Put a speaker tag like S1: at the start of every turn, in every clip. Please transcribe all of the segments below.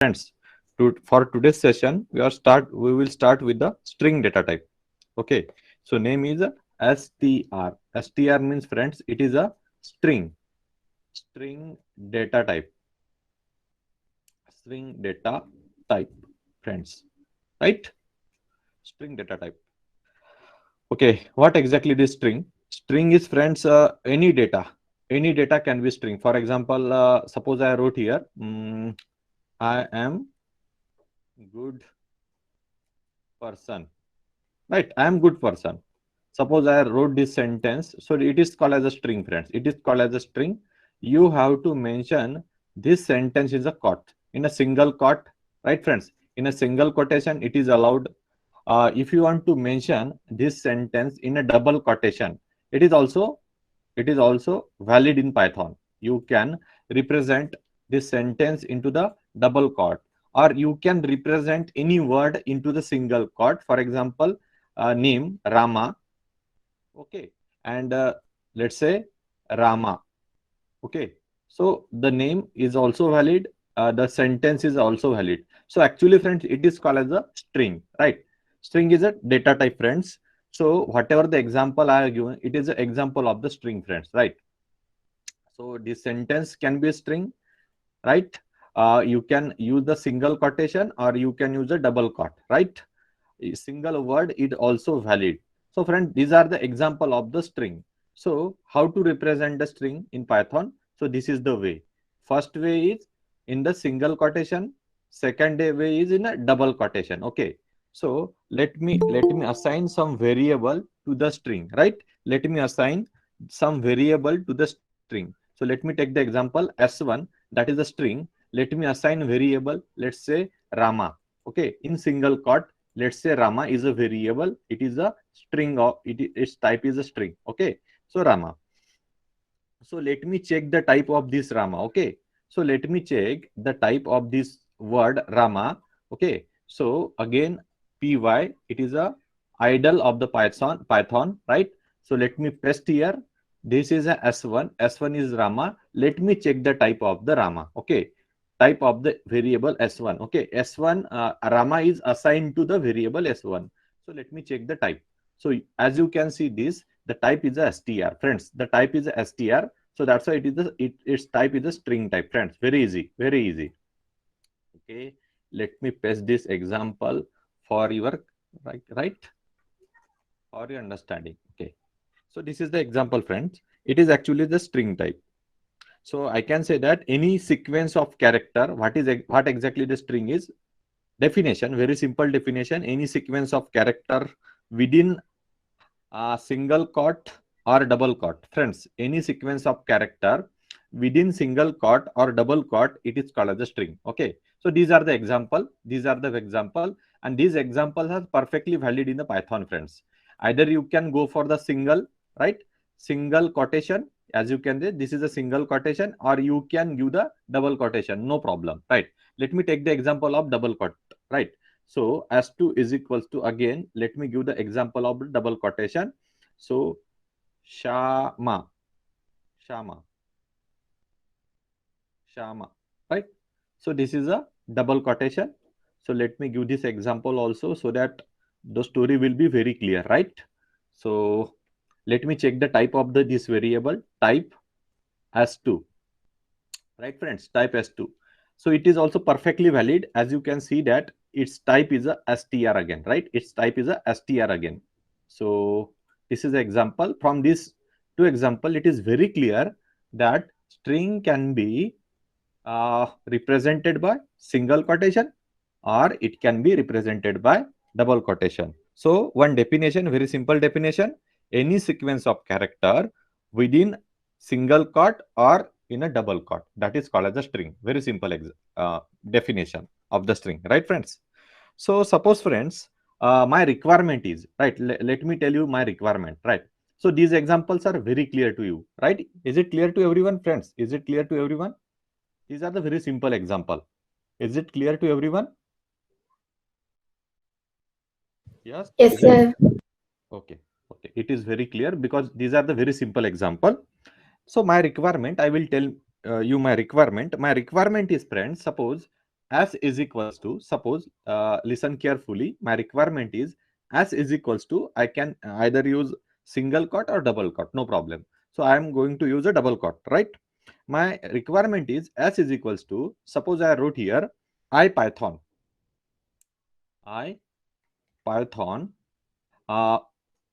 S1: Friends, for today's session, we will start with the string data type. Okay, so name is str. Str means, friends, it is a string. String data type. String data type, friends. Right? String data type. Okay, what exactly is string? String is, friends, any data. Any data can be string. For example, suppose I wrote here, I am good person. Right, I am good person. Suppose I wrote this sentence, so it is called as a string, friends. It is called as a string. You have to mention this sentence is a quote in a single quote, right, friends? In a single quotation, it is allowed. If you want to mention this sentence in a double quotation, it is also valid in Python. You can represent this sentence into the double quote, or you can represent any word into the single quote. For example, name Rama, okay, and let's say Rama, okay. So the name is also valid, the sentence is also valid. So actually, friends, it is called as a string, right? String is a data type, friends. So whatever the example I have given, it is an example of the string, friends, right? So this sentence can be a string, right? You can use the single quotation or you can use a double quote, right? A single word is also valid. So friend, these are the example of the string. So how to represent the string in Python? So this is the way. First way is in the single quotation. Second way is in a double quotation. Okay. So let me assign some variable to the string, right? Let me assign some variable to the string. So let me take the example s1, that is a string. Let me assign variable, let's say Rama. Okay, in single quote, let's say Rama is a variable. It is a string of its type is a string. Okay, so Rama. So let me check the type of this Rama. Okay, so let me check the type of this word Rama. Okay, so again py, it is a idle of the Python, right? So let me paste here. This is a s1. S1 is Rama. Let me check the type of the Rama. Okay, type of the variable s1. Okay, s1, Rama is assigned to the variable s1. So let me check the type. So as you can see this, the type is a str, friends. The type is a str. So that's why its type is a string type, friends. Very easy, very easy. Okay, let me paste this example for your right for your understanding. Okay, so this is the example, friends. It is actually the string type. So I can say that any sequence of character, what exactly the string is? Definition, very simple definition. Any sequence of character within a single quote or double quote, friends. Any sequence of character within single quote or double quote, it is called as a string. Okay, so these are the example. These are the example, and these examples are perfectly valid in the Python, friends. Either you can go for the single, right, single quotation, as you can say this is a single quotation, or you can give the double quotation, no problem, right? Let me take the example of double quote, right? So s2 is equals to, again let me give the example of the double quotation. So shama, shama, shama, right? So this is a double quotation. So let me give this example also so that the story will be very clear, right? So let me check the type of the this variable, type s2, right, friends? Type s2. So it is also perfectly valid. As you can see that its type is a str again, right? Its type is a str again. So this is the example. From this two example, it is very clear that string can be represented by single quotation, or it can be represented by double quotation. So one definition, very simple definition: any sequence of character within single quote or in a double quote, that is called as a string. Very simple definition of the string, right, friends? So suppose, friends, my requirement is, right, let me tell you my requirement, right? So these examples are very clear to you, right? Is it clear to everyone, friends? Is it clear to everyone? These are the very simple example. Is it clear to everyone? Yes.
S2: Yes,
S1: Is it
S2: sir.
S1: okay? Okay. It is very clear because these are the very simple example. So my requirement, I will tell you my requirement. My requirement is, friends, suppose as is equals to, suppose, listen carefully, my requirement is as is equals to, I can either use single quote or double quote, no problem. So I am going to use a double quote, right? My requirement is as is equals to, suppose I wrote here IPython, IPython.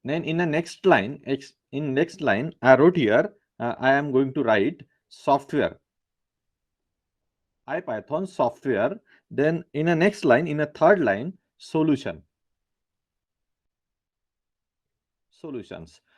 S1: Then in the next line, in next line, I wrote here, I am going to write software, IPython software. Then in the next line, in a third line, solutions.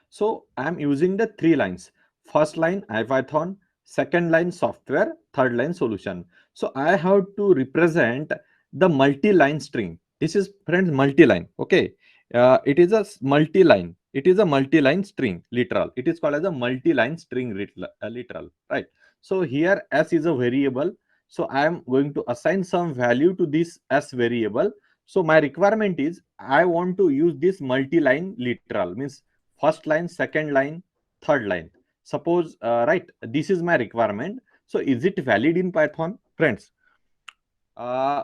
S1: So I am using the three lines. First line IPython, second line software, third line solution. So I have to represent the multi-line string. This is, friends, multi-line. Okay, it is a multi-line. It is a multi-line string, literal. It is called as a multi-line string literal, right? So here s is a variable. So I am going to assign some value to this s variable. So my requirement is I want to use this multi-line literal, means first line, second line, third line. Suppose, right, this is my requirement. So is it valid in Python? Friends,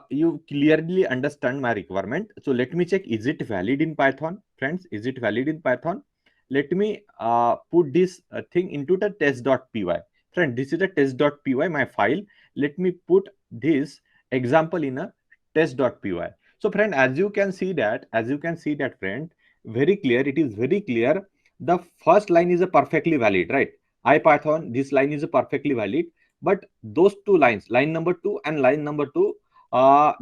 S1: you clearly understand my requirement. So let me check, is it valid in Python? Friends, is it valid in Python? Let me put this thing into the test.py. Friend, this is a test.py, my file. Let me put this example in a test.py. So friend, as you can see that, friend, very clear, it is very clear. The first line is a perfectly valid, right? IPython, this line is a perfectly valid. But those two lines, line number 2 and line number 2,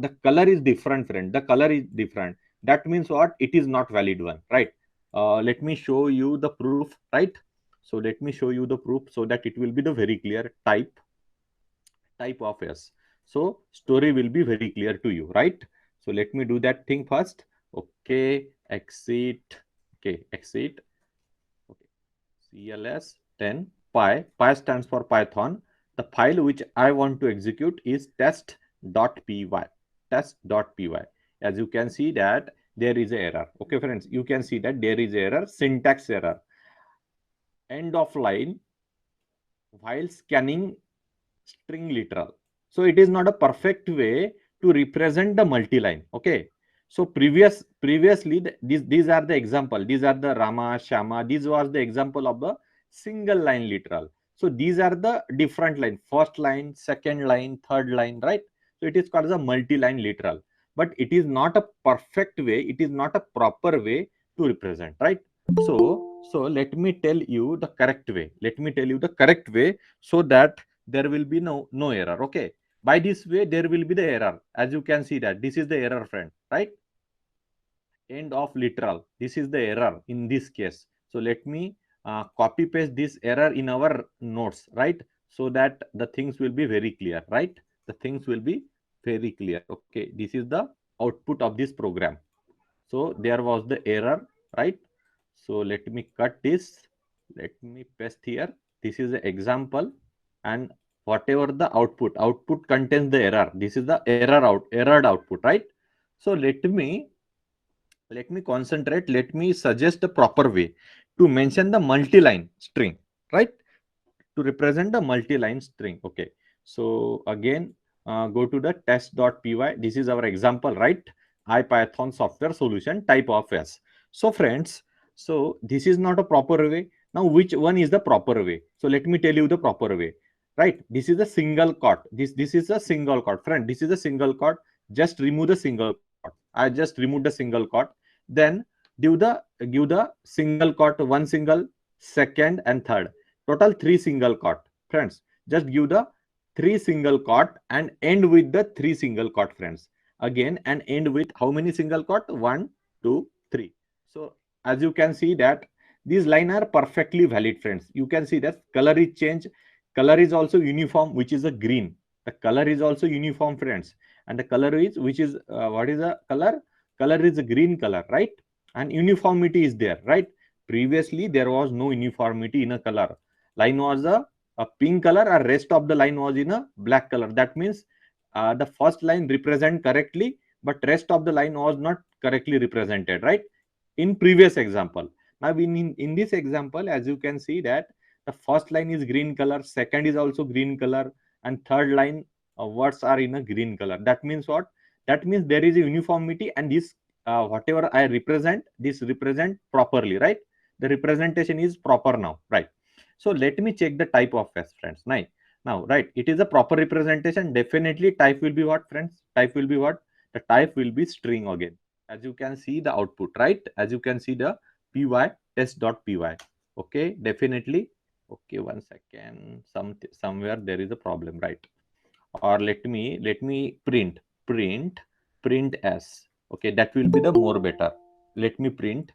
S1: the color is different, friend. The color is different. That means what? It is not valid one, right? Let me show you the proof, right? So let me show you the proof so that it will be the very clear type of s. So story will be very clear to you, right? So let me do that thing first. Okay, exit. Okay, exit. Okay, CLS 10 Py stands for Python. The file which I want to execute is test.py. Test.py. As you can see that there is a error. Okay, friends, you can see that there is error, syntax error. End of line while scanning string literal. So it is not a perfect way to represent the multi-line. Okay. So previously these are the example. These are the Rama, Shama. These was the example of the single line literal. So these are the different line. First line, second line, third line, right? So it is called as a multi-line literal. But it is not a perfect way. It is not a proper way to represent, right? So let me tell you the correct way. Let me tell you the correct way so that there will be no error. Okay, by this way there will be the error. As you can see that this is the error, friend, right? End of literal, this is the error in this case. So let me copy paste this error in our notes, right? So that the things will be very clear, right? The things will be very clear. Okay, this is the output of this program. So there was the error, right? So let me cut this. Let me paste here. This is the example, and whatever the output contains the error. This is the errored output, right? So let me concentrate. Let me suggest the proper way to mention the multi-line string, right? To represent the multi-line string. Okay. So again, go to the test.py. This is our example, right? IPython software solution type of s. So friends, so this is not a proper way. Now, which one is the proper way? So let me tell you the proper way, right? This is a single quote. This is a single quote, friend. This is a single quote. Just remove the single quote. I just removed the single quote. Then give the single quote, one single, second and third. Total 3 single quote. Friends, just give the 3 single quote and end with the 3 single quote, friends. Again, and end with how many single quote? 1, 2, 3. So as you can see that these line are perfectly valid, friends. You can see that color is changed. Color is also uniform, which is a green. The color is also uniform, friends. And the color is, which is, what is the color? Color is a green color, right? And uniformity is there, right? Previously, there was no uniformity in a color. Line was a pink color, or rest of the line was in a black color. That means the first line represent correctly, but rest of the line was not correctly represented, right? In previous example. Now in this example, as you can see that the first line is green color, second is also green color, and third line words are in a green color. That means what? That means there is a uniformity, and this whatever I represent, this represent properly, right? The representation is proper now, right? So let me check the type of s, friends. Now, right, it is a proper representation. Definitely type will be what, friends? Type will be what? The type will be string again. As you can see the output, right? As you can see the py test.py. Okay, definitely. Okay, one second. Somewhere there is a problem, right? Or let me print s. Okay, that will be the more better. Let me print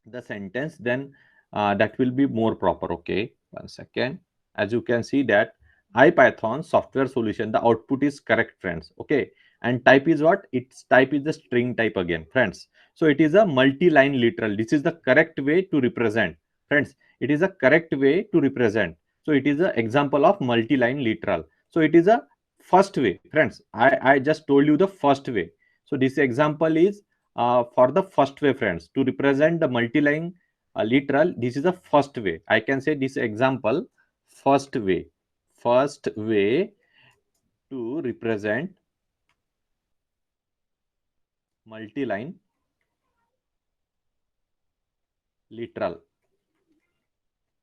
S1: the sentence, then that will be more proper. Okay, one second. As you can see that ipython software solution, the output is correct, friends. Okay, and type is what? Its type is the string type again, friends. So it is a multi-line literal. This is the correct way to represent, friends. It is a correct way to represent. So it is an example of multi-line literal. So it is a first way, friends. I just told you the first way. So this example is for the first way, friends, to represent the multi-line literal. This is the first way. I can say this example, first way to represent multi-line literal,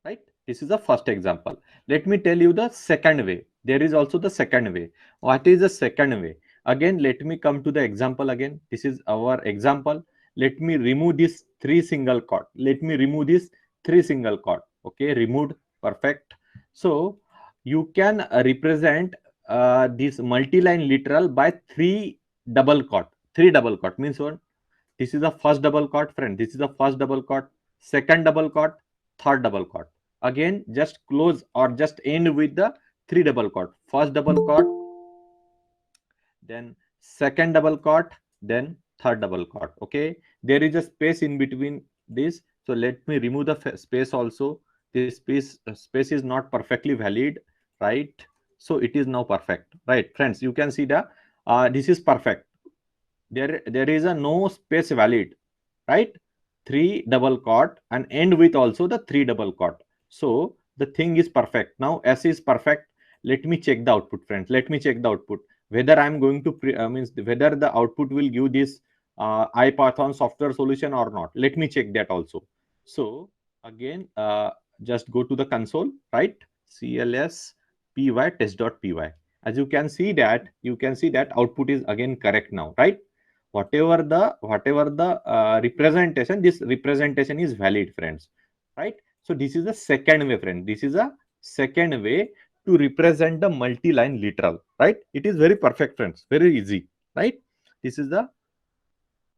S1: right? This is the first example. Let me tell you the second way. There is also the second way. What is the second way? Again, let me come to the example again. This is our example. Let me remove this three single quote. Let me remove this three single quote. Okay, removed. Perfect. So you can represent this multi-line literal by three double quote. Three double quote means what? This is the first double quote, friend. This is the first double quote, second double quote, third double quote. Again, just close or just end with the three double quote. First double quote, then second double quote, then third double quote. Okay, there is a space in between this. So let me remove the space also. This space is not perfectly valid, right? So it is now perfect, right, friends? You can see the this is perfect. There is a no space valid, right? Three double quote and end with also the three double quote. So the thing is perfect. Now s is perfect. Let me check the output, friends. Let me check the output whether I'm going to means whether the output will give this ipython software solution or not. Let me check that also. So again, just go to the console, right? Cls py test.py. As you can see that output is again correct now, right? Whatever the representation, this representation is valid, friends, right? So this is the second way, friend. This is a second way to represent the multi-line literal, right? It is very perfect, friends, very easy, right? This is the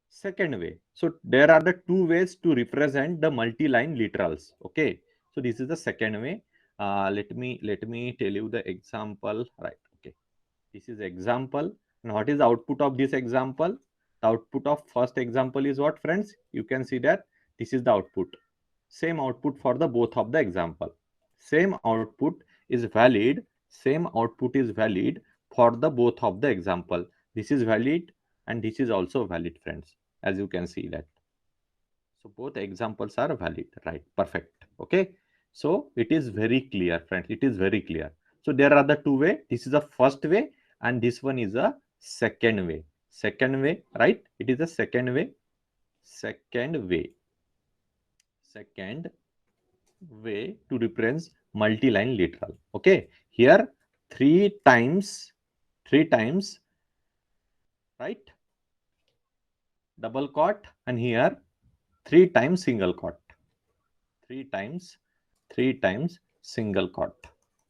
S1: second way. So there are the two ways to represent the multi-line literals. Okay, so this is the second way. Let me tell you the example, right? Okay, this is example. And what is the output of this example? The output of first example is what, friends? You can see that this is the output. Same output for the both of the example. Same output is valid. Same output is valid for the both of the example. This is valid and this is also valid, friends. As you can see that. So both examples are valid, right? Perfect. Okay. So it is very clear, friends. It is very clear. So there are the two way. This is the first way, and this one is a second way. Second way, right? It is a second way. Second way. Second way to reference multi-line literal. Okay. Here three times, right? Double quote, and here three times single quote. Three times single quote.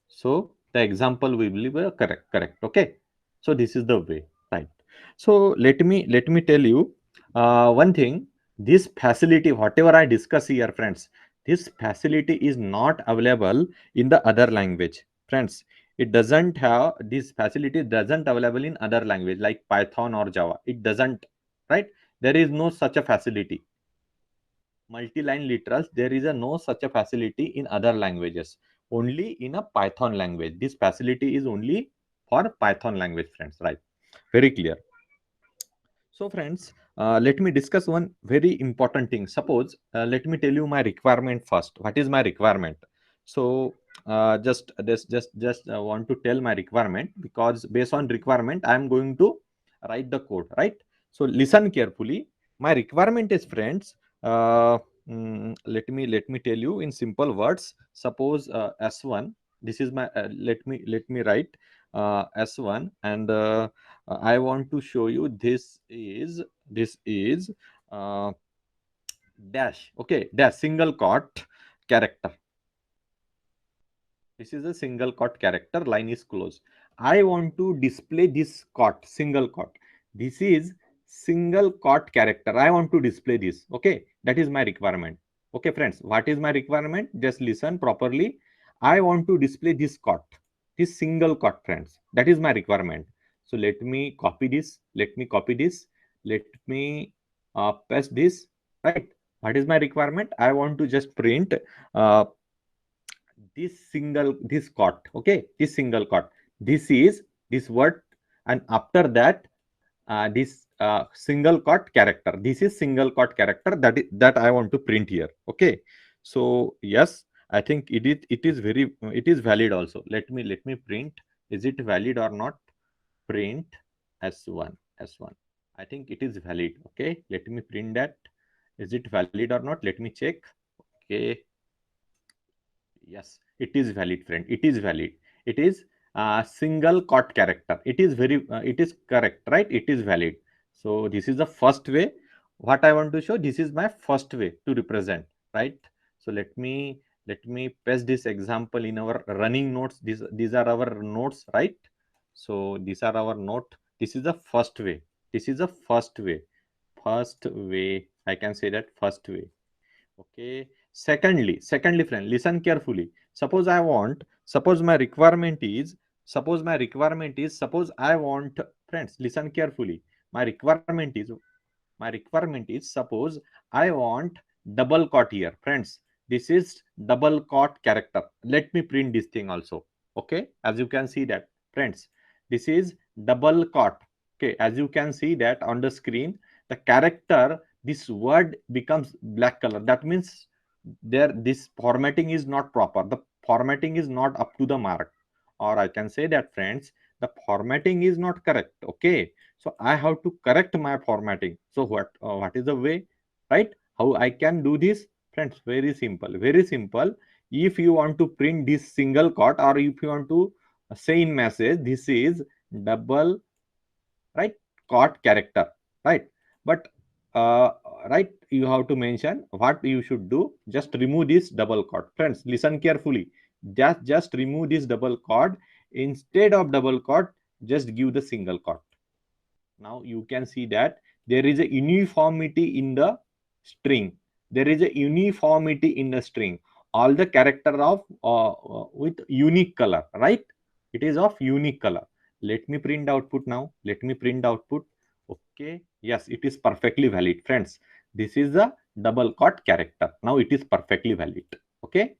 S1: So the example we will be correct. Okay, so this is the way, right? So let me tell you one thing. This facility, whatever I discuss here, friends, this facility is not available in the other language, friends. It doesn't have this facility, doesn't available in other language like Python or Java. It doesn't, right? There is no such a facility. Multi-line literals, there is a no such a facility in other languages, only in a Python language. This facility is only for Python language, friends, right? Very clear. So friends, let me discuss one very important thing. Suppose let me tell you my requirement first. What is my requirement? So just want to tell my requirement, because based on requirement I am going to write the code, right? So listen carefully. My requirement is, friends, uh, let me tell you in simple words. Suppose s1, this is my let me write s1, and I want to show you this is uh, dash, okay, dash single quote character. This is a single quote character, line is closed. I want to display this quote, single quote. This is single quote character. I want to display this. Okay, that is my requirement. Okay, friends, what is my requirement? Just listen properly. I want to display this quote, this single quote, friends. That is my requirement. So let me copy this. Let me copy this. Let me paste this. Right. What is my requirement? I want to just print uh, this quote, okay, this single quote, this is this word, and after that this single quote character, this is single quote character, that I want to print here. Okay, so yes, I think it is valid also. Let me print, is it valid or not? Print s1. I think it is valid. Okay, let me print that. Is it valid or not? Let me check. Okay, yes, it is valid, friend. It is valid. It is single quote character. It is correct, right? It is valid. So this is the first way. What I want to show, this is my first way to represent, right? So let me paste this example in our running notes. These are our notes, right? So these are our note. This is the first way. This is the first way. First way. I can say that first way. Okay. Secondly, friend, listen carefully. Suppose I want, friends, listen carefully. My requirement is, suppose I want double quote here, friends. This is double quote character. Let me print this thing also. Okay. As you can see that, friends, this is double quote. Okay. As you can see that on the screen, the character, this word becomes black color. That means this formatting is not proper. The formatting is not up to the mark. Or I can say that, friends, the formatting is not correct. Okay, so I have to correct my formatting. So what is the way, right? How I can do this, friends? Very simple, very simple. If you want to print this single quote, or if you want to say in message, this is double, right, quote character, right? But uh, right, you have to mention what you should do. Just remove this double quote, friends. Listen carefully. Just remove this double quote. Instead of double quote, just give the single quote. Now you can see that there is a uniformity in the string. There is a uniformity in the string. All the character of with unique color, right? It is of unique color. Let me print output now. Let me print output. Okay, yes, it is perfectly valid, friends. This is the double quote character. Now it is perfectly valid. Okay,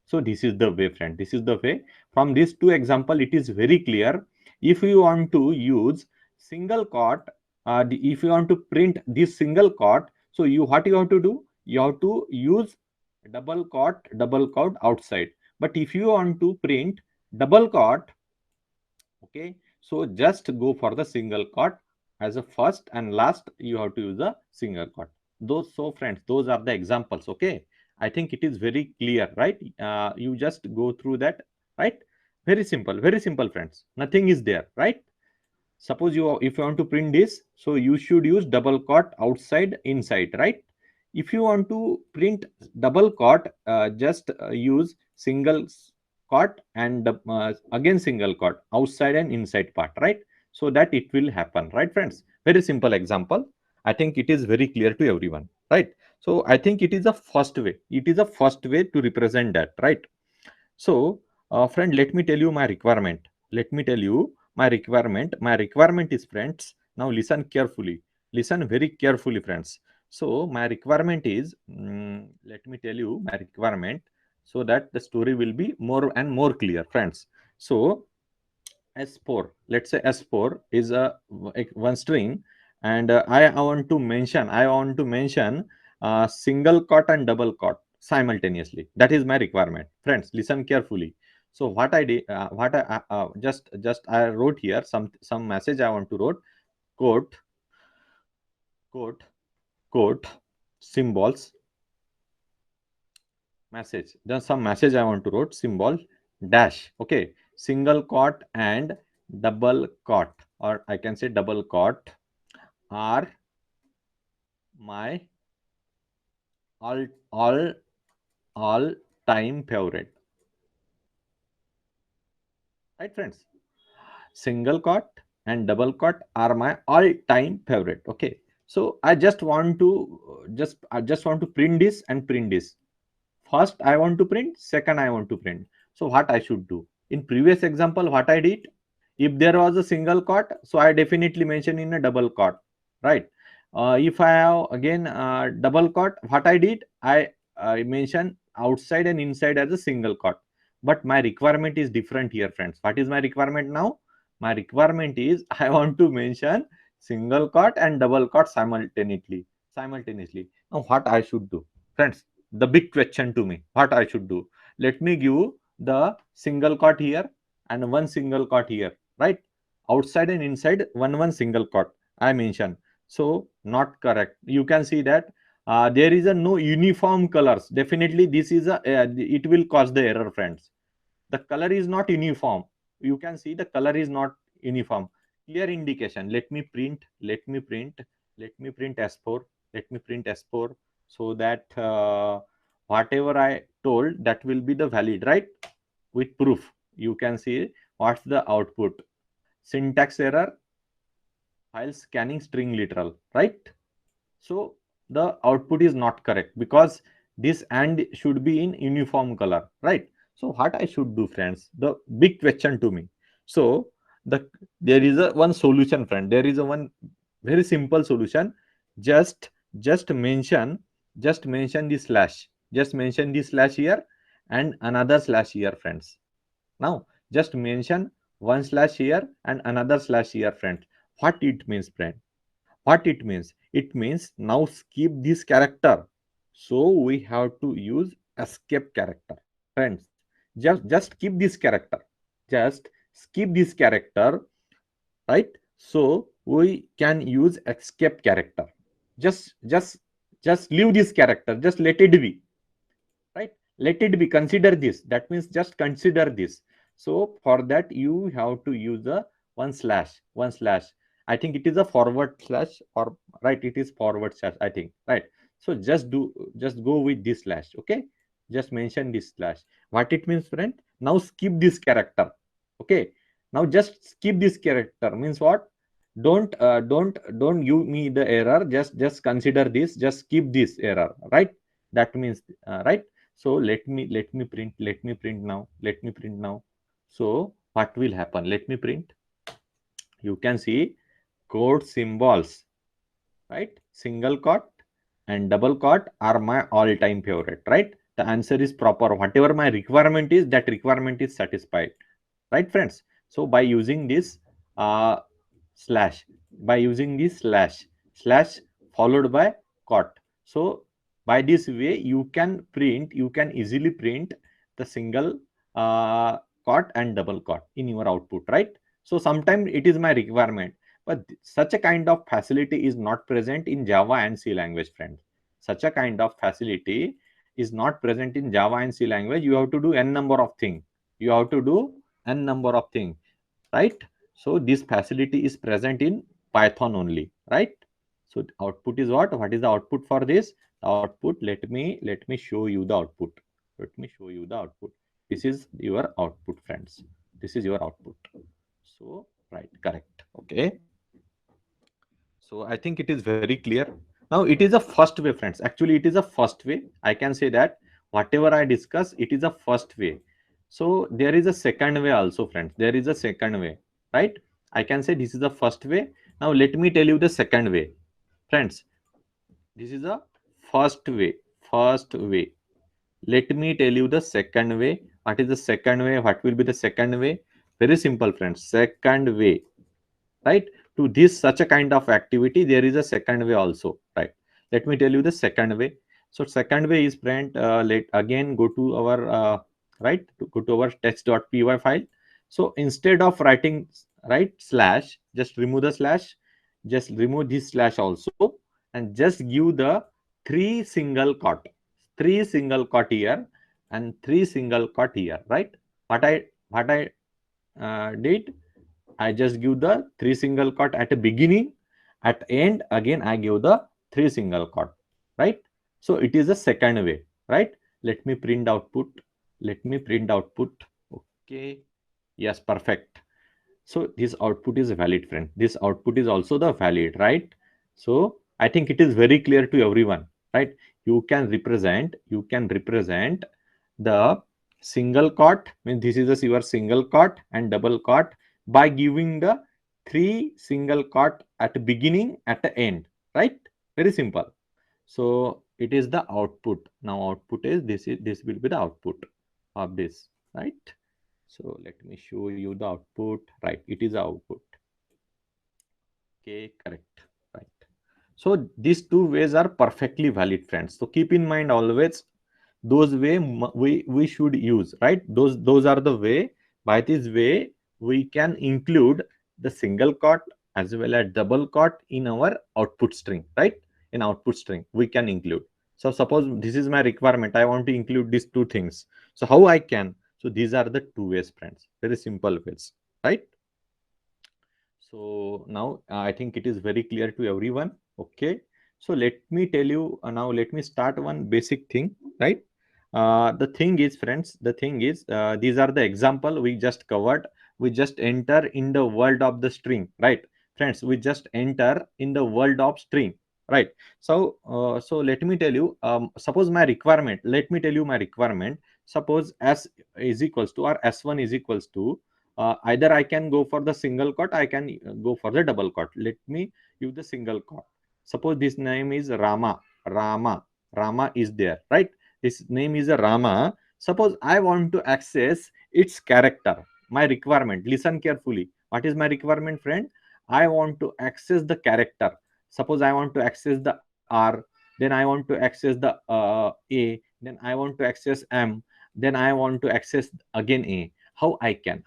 S1: so this is the way, friend. This is the way. From these two example, it is very clear. If you want to use single quote, if you want to print this single quote, so what you have to do, you have to use double quote outside. But if you want to print double quote, okay, so just go for the single quote. As a first and last, you have to use a single quote. Those, so friends, those are the examples. Okay, I think it is very clear, right? You just go through that, right? Very simple, friends. Nothing is there, right? Suppose if you want to print this, so you should use double quote outside, inside, right? If you want to print double quote, just use single quote, and again single quote outside and inside part, right? So that it will happen, right, friends? Very simple example. I think it is very clear to everyone, right? So I think it is the first way. It is the first way to represent that, right? So, friend, let me tell you my requirement. Let me tell you my requirement. My requirement is, friends. Now listen carefully. Listen very carefully, friends. So my requirement is, let me tell you my requirement, so that the story will be more and more clear, friends. So S4, let's say S4 is a one string, and I want to mention single quote and double quote simultaneously. That is my requirement, friends. Listen carefully. So what I did, what I just I wrote here some message I want to wrote. Quote, quote, quote, symbols, message. Then some message I want to wrote, symbol dash. Okay, single quote and double quote, or I can say double quote, are my all all all time favorite. Right, friends? Single quote and double quote are my all time favorite. Okay, so I just want to just want to print this and print this. First I want to print, second I want to print. So what I should do? In previous example, what I did, if there was a single quote, so I definitely mention in a double quote, right? If I have again double quote, what I did, I mention outside and inside as a single quote. But my requirement is different here, friends. What is my requirement now? My requirement is I want to mention single quote and double quote simultaneously. Now what I should do, friends? The big question to me, what I should do? Let me give the single quote here and one single quote here, right? Outside and inside, one single quote I mentioned. So not correct. You can see that there is a no uniform colors. Definitely this is a it will cause the error, friends. The color is not uniform. You can see the color is not uniform. Clear indication. Let me print S4. Let me print S4 so that whatever I told, that will be the valid, right? With proof. You can see what's the output. Syntax error, while scanning string literal, right? So the output is not correct because this and should be in uniform color, right? So what I should do, friends? The big question to me. So the there is a one solution, friend. There is a one very simple solution. Just just mention just mention the slash. Just mention the slash here and another slash here, friends. Now just mention one slash here and another slash here, friend. What it means, friend? What it means? It means now skip this character. So we have to use escape character. Friends, just keep this character. Just skip this character, right? So we can use escape character. Just just just leave this character. Just let it be, right? Let it be. Consider this. That means just consider this. So for that you have to use the one slash. I think it is a forward slash, or right, it is forward slash, I think, right? So just go with this slash. Okay, just mention this slash. What it means, friend? Now skip this character. Okay, now just skip this character means what? Don't give me the error. Just consider this. Just skip this error, right? That means right. So let me print now. So what will happen? Let me print. You can see code symbols, right? Single quote and double quote are my all-time favorite, right? The answer is proper. Whatever my requirement is, that requirement is satisfied, right, friends? So by using this uh, slash, slash followed by quote. So by this way you can easily print the single quote and double quote in your output, right? So sometimes it is my requirement, but such a kind of facility is not present in Java and C language, friends. Such a kind of facility is not present in Java and C language. You have to do n number of things. You have to do n number of things, right? So this facility is present in Python only, right? So the output is what? What is the output for this? The output, let me show you the output. Let me show you the output. This is your output, friends. This is your output. So right, correct. Okay. So I think it is very clear. Now it is a first way, friends. Actually, it is a first way. I can say that whatever I discuss, it is a first way. So there is a second way also, friends. There is a second way, right? I can say this is the first way. Now let me tell you the second way, friends. This is a first way. First way. Let me tell you the second way. What is the second way? What will be the second way? Very simple, friends. Second way, right? To this such a kind of activity, there is a second way also, right? Let me tell you the second way. So second way is, friend, let again go to our right? To go to our test.py file. So instead of writing right slash, just remove the slash, just remove this slash also, and just give the three single quote here and three single quote here, right? What I did, I just give the three single quote at the beginning, at end again I give the three single quote, right? So it is the second way, right? Let me print output. Let me print output. Okay. Yes, perfect. So this output is valid, friend. This output is also the valid, right? So I think it is very clear to everyone, right? You can represent the single quote, means this is your single quote and double quote, by giving the three single quote at the beginning, at the end, right? Very simple. So it is the output. Now output is this will be the output of this, right? So let me show you the output. Right, it is output. Okay, correct. Right. So these two ways are perfectly valid, friends. So keep in mind always those we should use, right? Those are the way. By this way we can include the single quote as well as double quote in our output string, right? In output string we can include. So suppose this is my requirement, I want to include these two things. So how I can? So these are the two ways, friends. Very simple ways, right? So now I think it is very clear to everyone. Okay. So let me tell you now. Let me start one basic thing, right? The thing is, friends. The thing is, these are the example we just covered. We just enter in the world of the string, right, friends? We just enter in the world of string, right? So let me tell you. Suppose my requirement. Let me tell you my requirement. Suppose s is equals to, or s1 is equals to, either I can go for the single quote, I can go for the double quote. Let me use the single quote. Suppose this name is Rama is there, right? This name is a Rama. Suppose I want to access its character. My requirement, listen carefully. What is my requirement, friend? I want to access the character. Suppose I want to access the R, then I want to access the A, then I want to access M, then I want to access again A. How I can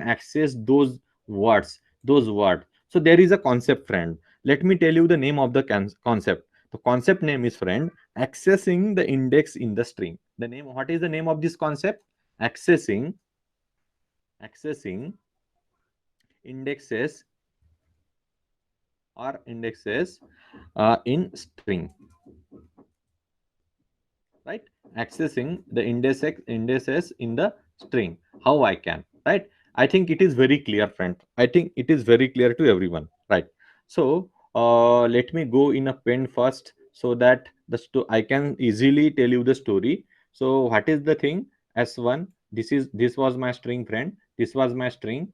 S1: access those words. So there is a concept, friend. Let me tell you the name of the concept. The concept name is, friend, accessing the index in the string. The name, what is the name of this concept? Accessing indexes or indexes in string, right? Accessing the indices in the string. How I can, right? I think it is very clear, friend. I think it is very clear to everyone, right? So let me go in a pen first, so that I can easily tell you the story. So what is the thing? S1, this was my string, friend. This was my string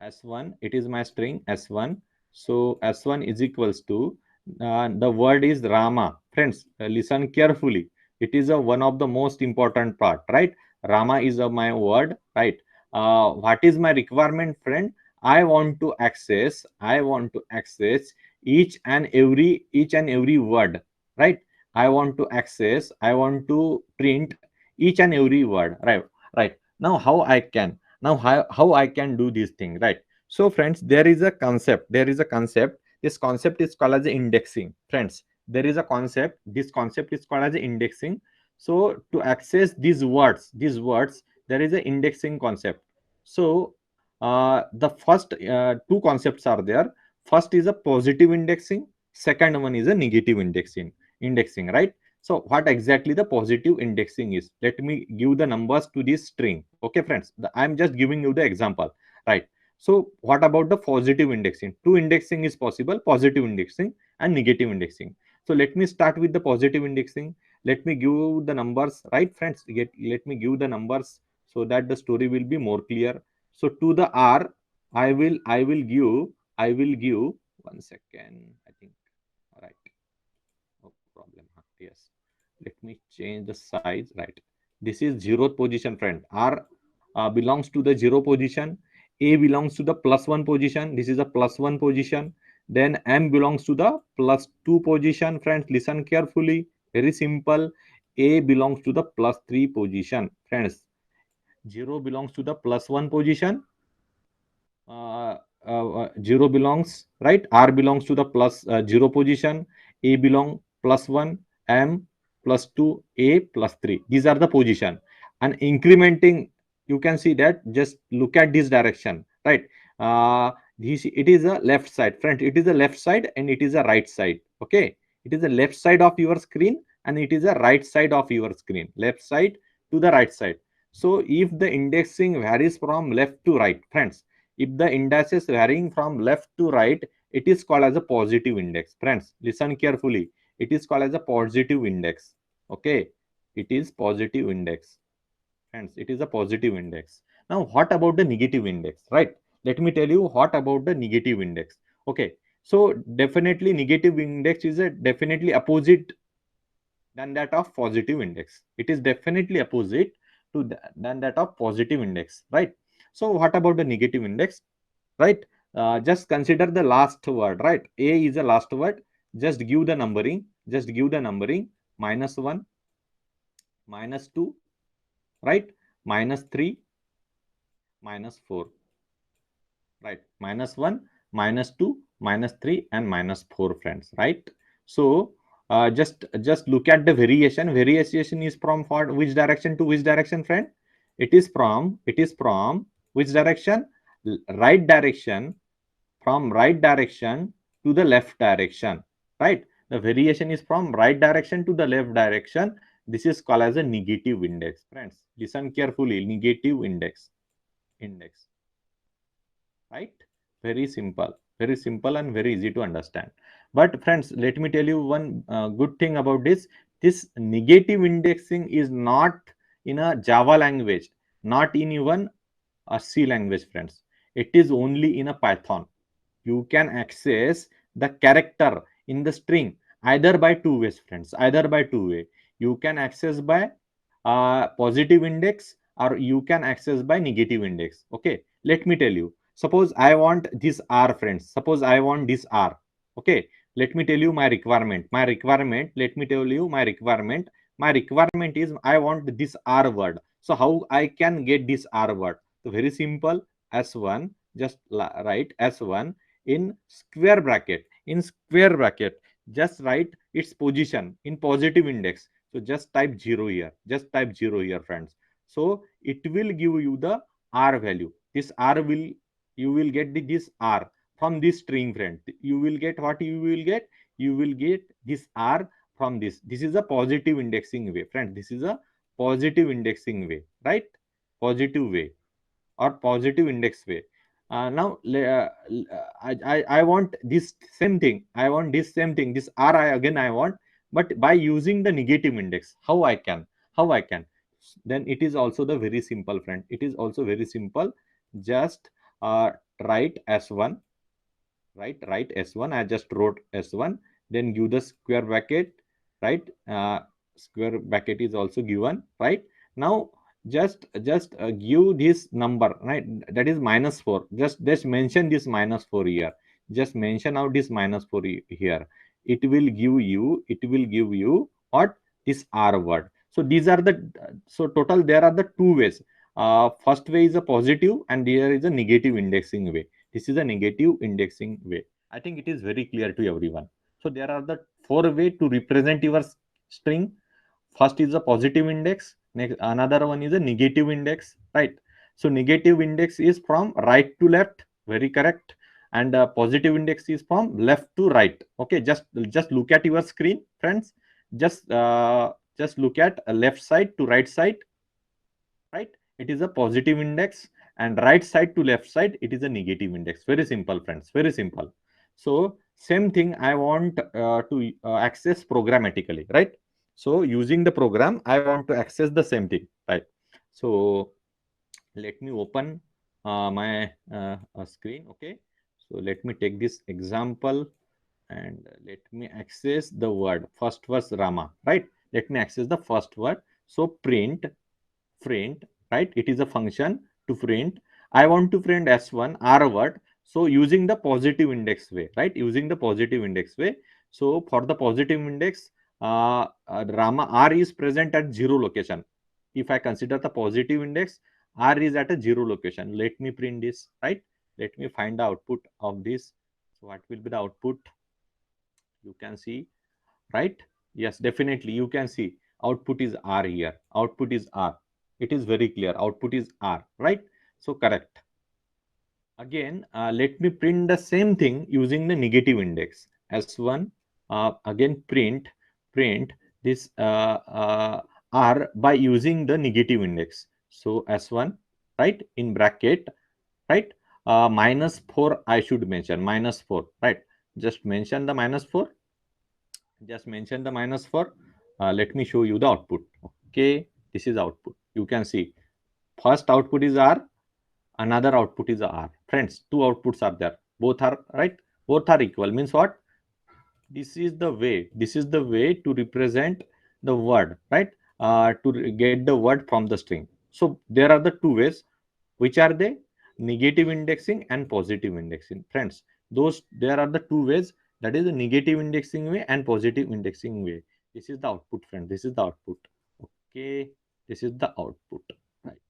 S1: S1. It is my string S1. So S1 is equals to, the word is Rama. Friends, listen carefully. It is one of the most important part, right? Rama is my word, right? What is my requirement, friend? I want to access each and every word, right? I want to print each and every word, right? Right. Now how I can do this thing, right? So friends, there is a concept. This concept is called as indexing, friends. There is a concept. This concept is called as indexing. So to access these words, there is an indexing concept. So the first two concepts are there. First is a positive indexing, second one is a negative indexing, right? So what exactly the positive indexing is? Let me give the numbers to this string. Okay, friends, I'm just giving you the example, right? So what about the positive indexing? Two indexing is possible: positive indexing and negative indexing. So let me start with the positive indexing. Let me give the numbers, right, friends? Let me give the numbers so that the story will be more clear. So to the R, I will give 1 second. I think, right. No problem. Yes. Let me change the size. Right. This is zeroth position, friend. R belongs to the zero position. A belongs to the +1 position. This is a +1 position. Then M belongs to the +2 position. Friends, listen carefully. Very simple. A belongs to the +3 position. Friends, 0 belongs to the +1 position. 0 belongs, right? R belongs to the +0 position. A belong +1, M +2, A +3. These are the position. And incrementing, you can see that, just look at this direction, right? This, it is a left side, friend. It is a left side and it is a right side. Okay, it is a left side of your screen and it is a right side of your screen. Left side to the right side. So if the indexing varies from left to right, friends, if the index is varying from left to right, it is called as a positive index. Friends, listen carefully. It is called as a positive index. Okay, it is positive index. Friends, it is a positive index. Now, what about the negative index, right? Let me tell you what about the negative index. Okay, so definitely negative index is a definitely opposite than that of positive index. It is definitely opposite to than that of positive index, right? So what about the negative index, right? Just consider the last word, right? A is the last word. Just give the numbering. Just give the numbering. -1, -2, right? -3, -4, right? -1, -2, -3, and -4, friends, right? So just look at the variation. Variation is from for which direction to which direction, friend? It is from which direction? Right direction, from right direction to the left direction, right? The variation is from right direction to the left direction. This is called as a negative index, friends. Listen carefully. Negative index, right? Very simple and very easy to understand. But friends, let me tell you one good thing about this. This negative indexing is not in a Java language, not in even a C language, friends. It is only in a Python. You can access the character in the string either by two ways, friends. Either by two way. You can access by positive index, or you can access by negative index. Okay, let me tell you. Suppose I want this R, friends. Suppose I want this R. Okay, let me tell you my requirement. Let me tell you my requirement. My requirement is I want this R word. So how I can get this R word? So very simple. S1, just write S1 in square bracket. In square bracket, just write its position in positive index. So just type 0 here. Just type 0 here, friends. So it will give you the R value. This R will, you will get this R from this string, friend. You will get what you will get? You will get this R from this. This is a positive indexing way, friend. This is a positive indexing way, right? Positive way or positive index way. Now I want this same thing. I want this same thing. This R again I want, but by using the negative index. How I can? How I can? Then it is also the very simple, friend. It is also very simple. Just write S1. Write S1. I just wrote S1. Then give the square bracket. Right. Square bracket is also given. Right. Now just give this number, right? That is -4. Just mention this -4 here. Just mention out this -4 here. It will give you what? This R word. So these are the, so total there are the two ways. First way is a positive and there is a negative indexing way. This is a negative indexing way. I think it is very clear to everyone. So there are the four way to represent your string. First is a positive index. Next, another one is a negative index, right? So negative index is from right to left, very correct, and positive index is from left to right. Okay, just look at your screen, friends. Just look at left side to right side, right? It is a positive index, and right side to left side it is a negative index. Very simple, friends. Very simple. So same thing I want to access programmatically, right? So using the program, I want to access the same thing, right? So let me open my screen. Okay, so let me take this example and let me access the word. First was Rama, right? Let me access the first word. So print, right? It is a function to print. I want to print S1 R word. So using the positive index way, right? Using the positive index way. So for the positive index, Rama R is present at 0 location. If I consider the positive index, R is at a 0 location. Let me print this, right? Let me find the output of this. So what will be the output? You can see, right? Yes, definitely you can see output is R here. Output is R. It is very clear. Output is R, right? So correct. Again, let me print the same thing using the negative index. S1, again print this R by using the negative index. So S1, right, in bracket, right, -4 I should mention, -4, right? Just mention the -4. Just mention the -4. Let me show you the output. Okay, this is output. You can see first output is R, another output is R. Friends, two outputs are there. Both are right. Both are equal. Means what? This is the way. This is the way to represent the word, right? To get the word from the string. So there are the two ways. Which are they? Negative indexing and positive indexing. Friends, those there are the two ways. That is the negative indexing way and positive indexing way. This is the output, friend. This is the output. Okay, this is the output. Right.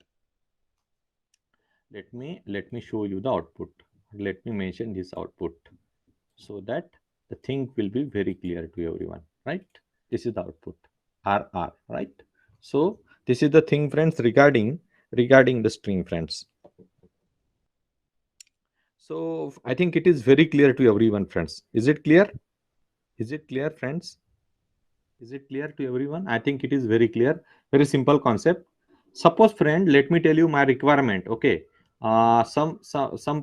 S1: Let me show you the output. Let me mention this output so that the thing will be very clear to everyone, right? This is the output, RR, right? So this is the thing, friends, regarding the string, friends. So I think it is very clear to everyone, friends. Is it clear? Is it clear, friends? Is it clear to everyone? I think it is very clear. Very simple concept. Suppose, friend, let me tell you my requirement. Okay. Some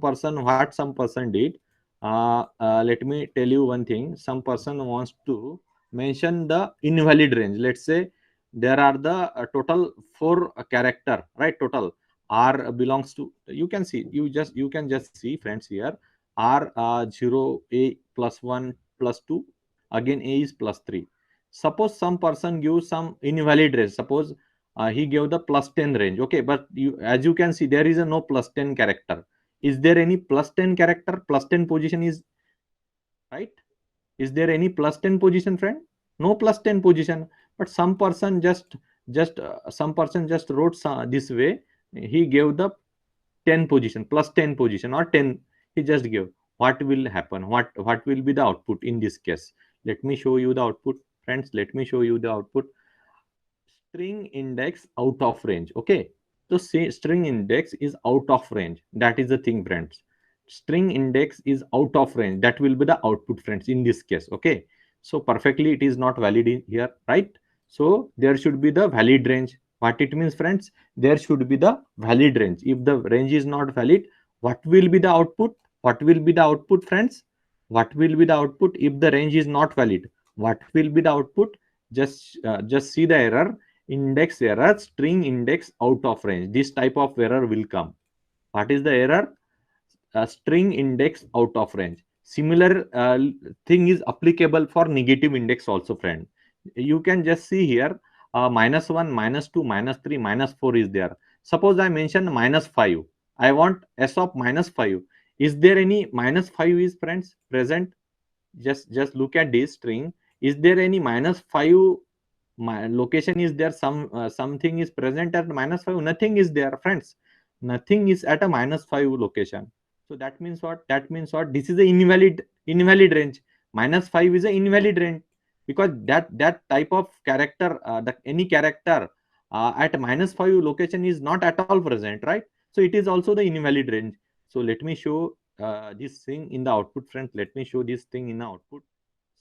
S1: person, what some person did. Let me tell you one thing. Some person wants to mention the invalid range. Let's say there are the total four character, right? Total R belongs to. You can see. You can just see, friends, here. R 0 A plus 1 plus 2. Again A is plus 3. Suppose some person gives some invalid range. Suppose he gave the plus 10 range. Okay, but as you can see, there is a no plus 10 character. Is there any plus 10 character? Plus 10 position is right. Is there any plus 10 position, friend? No plus 10 position. But some person just wrote this way. He gave the 10 position, plus 10 position, or 10. He just gave. What will happen? What will be the output in this case? Let me show you the output, friends. Let me show you the output. String index out of range. Okay, so say string index is out of range. That is the thing, friends. String index is out of range. That will be the output, friends, in this case. Okay, so perfectly it is not valid in here, right? So there should be the valid range. What it means, friends? There should be the valid range. If the range is not valid, what will be the output? What will be the output, friends? What will be the output if the range is not valid? What will be the output? Just see the error. Index error, string index out of range. This type of error will come. What is the error? String index out of range. Similar thing is applicable for negative index also, friend. You can just see here, -1, -2, -3, -4 is there. Suppose I mention -5. I want s of -5. Is there any -5 is, friends, present? Just look at this string. Is there any -5 my location is there? Something is present at -5? Nothing is there, friends. Nothing is at a -5 location. So that means what? That means what? This is a invalid range. -5 is a invalid range, because that type of character, that any character at -5 location is not at all present, right? So it is also the invalid range. So let me show this thing in the output, friends. Let me show this thing in the output.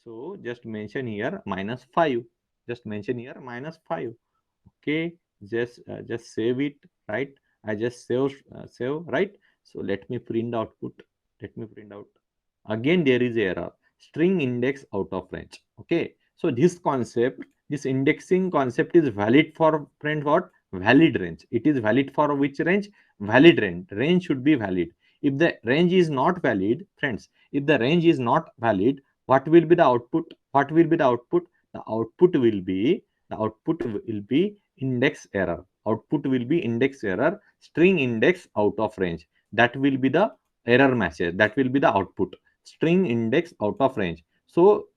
S1: So just mention here -5. Just mention here -5. Okay, just save it, right? I just save, right? So let me print the output. Let me print out. Again there is error. String index out of range. Okay, so this indexing concept is valid for, friend, what? Valid range. It is valid for which range? Valid range. Range should be valid. If the range is not valid, friends, if the range is not valid, what will be the output? What will be the output? The output will be index error. Output will be index error. String index out of range. That will be the error message. That will be the output. String index out of range. So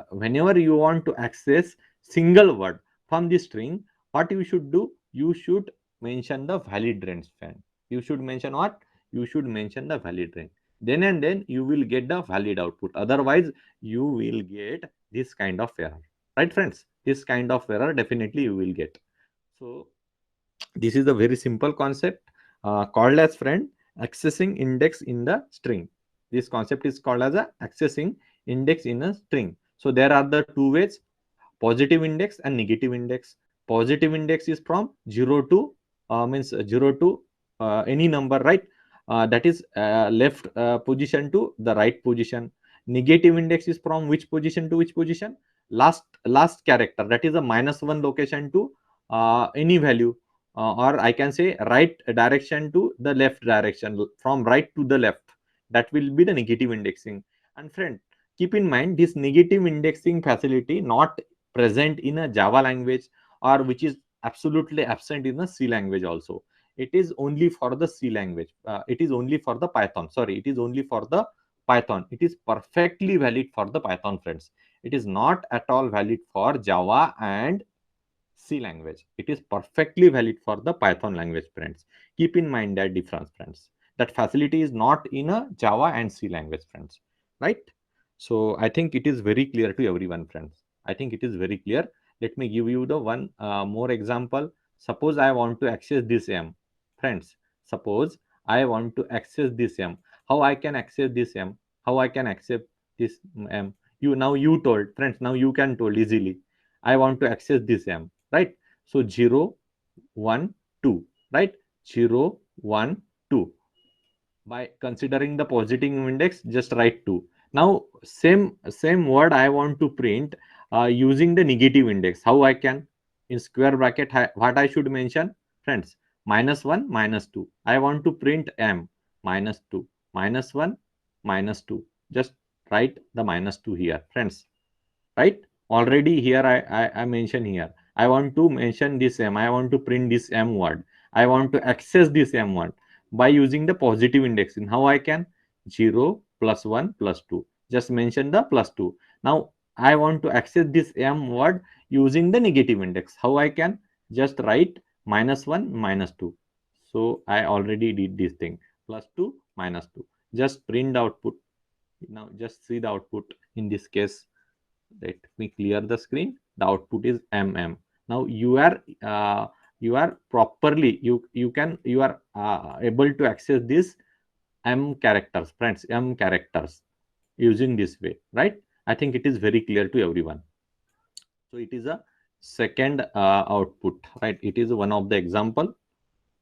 S1: whenever you want to access single word from the string, what you should do? You should mention the valid range, friend. You should mention what? You should mention the valid range. Then and then you will get the valid output. Otherwise, you will get this kind of error. Right, friends? This kind of error definitely you will get. So this is a very simple concept called as, friend, accessing index in the string. This concept is called as a accessing index in a string. So there are the two ways: positive index and negative index. Positive index is from 0 to means 0 to any number, right? That is left position to the right position. Negative index is from which position to which position? Last character, that is a -1 location to any value, or I can say right direction to the left direction, from right to the left. That will be the negative indexing. And friend, keep in mind, this negative indexing facility not present in a Java language, or which is absolutely absent in the C language also. It is only for the C language. It is only for the Python. Sorry, it is only for the Python. It is perfectly valid for the Python, friends. It is not at all valid for Java and C language. It is perfectly valid for the Python language, friends. Keep in mind that difference, friends. That facility is not in a Java and C language, friends. Right? So I think it is very clear to everyone, friends. I think it is very clear. Let me give you the one more example. Suppose I want to access this M, friends. Suppose I want to access this M. How I can access this M? How I can access this M? You told, friends. Now you can told easily. I want to access this M, right? So 0, 1, 2, right? 0, 1, 2. By considering the positive index, just write 2. Now same word I want to print using the negative index. How I can? In square bracket, what I should mention, friends? -1, -2. I want to print M, -2, -1, -2. Just write the -2 here, friends. Right? Already here I mention here. I want to mention this M. I want to print this M word. I want to access this M word by using the positive indexing. How I can? 0 plus 1 plus 2. Just mention the plus 2. Now I want to access this M word using the negative index. How I can? Just write -1 -2. So I already did this thing. Plus 2 -2. Just print the output. Now just see the output. In this case, let me clear the screen. The output is mm. Now you are properly, you are able to access this m characters, friends, m characters, using this way, right? I think it is very clear to everyone. So it is a second output, right? It is one of the example,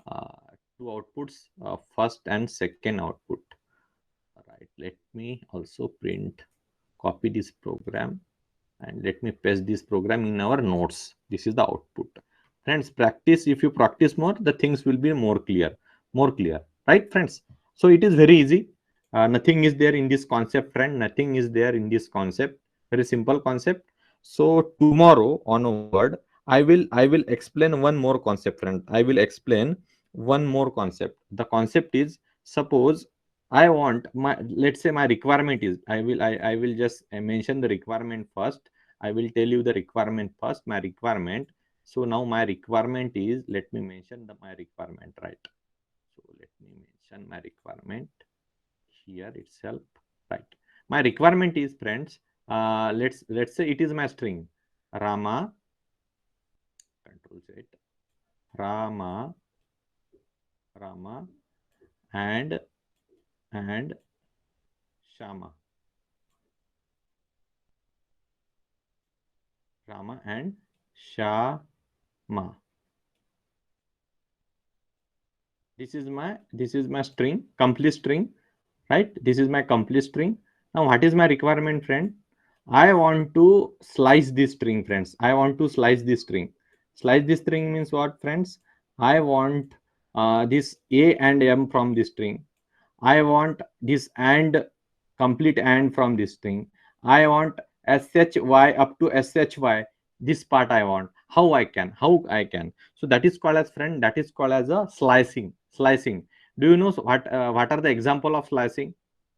S1: uh, two outputs, first and second output, right? Let me also print, copy this program, and let me paste this program in our notes. This is the output. Friends, practice. If you practice more, the things will be more clear, right, friends? So it is very easy. Nothing is there in this concept, friend. Nothing is there in this concept. Very simple concept. So tomorrow onward, I will explain one more concept, friend. I will explain one more concept. The concept is, suppose I want my, let's say my requirement is, I will just mention the requirement first. I will tell you the requirement first, my requirement. So now my requirement is, let me mention my requirement, right? So let me mention my requirement here itself, right? My requirement is, friends, let's say it is my string Rama, control Z, Rama, Rama and Shama, Rama and Shama. This is my string, complete string, right? This is my complete string. Now what is my requirement, friend? I want to slice this string, friends. I want to slice this string. Slice this string means what, friends? I want this A and M from this string. I want this and, complete and from this string. I want SHY up to SHY. This part I want. How I can? How I can? So that is called as, friend. That is called as a slicing. Slicing. Do you know what are the example of slicing?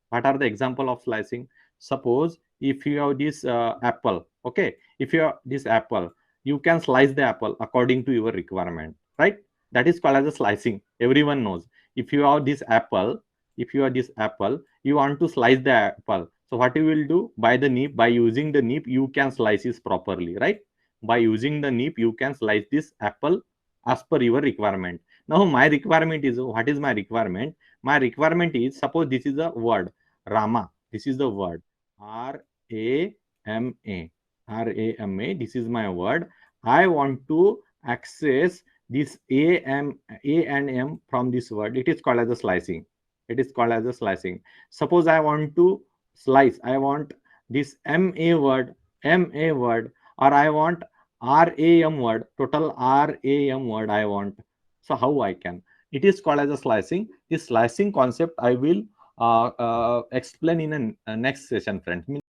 S1: What are the example of slicing? Suppose if you have this apple, okay. If you have this apple, you can slice the apple according to your requirement, right? That is called as a slicing. Everyone knows. If you have this apple, you want to slice the apple. So what you will do, by the nib, by using the nib, you can slice it properly, right? By using the nib, you can slice this apple as per your requirement. Now my requirement is, what is my requirement? My requirement is, suppose this is a word, Rama. This is the word, R-A-M-A. R-A-M-A. This is my word. I want to access this A and M from this word. It is called as a slicing. It is called as a slicing. Suppose I want to slice. I want this M-A word, or I want RAM word, total RAM word I want. So how I can? It is called as a slicing. This slicing concept I will explain in a next session, friends.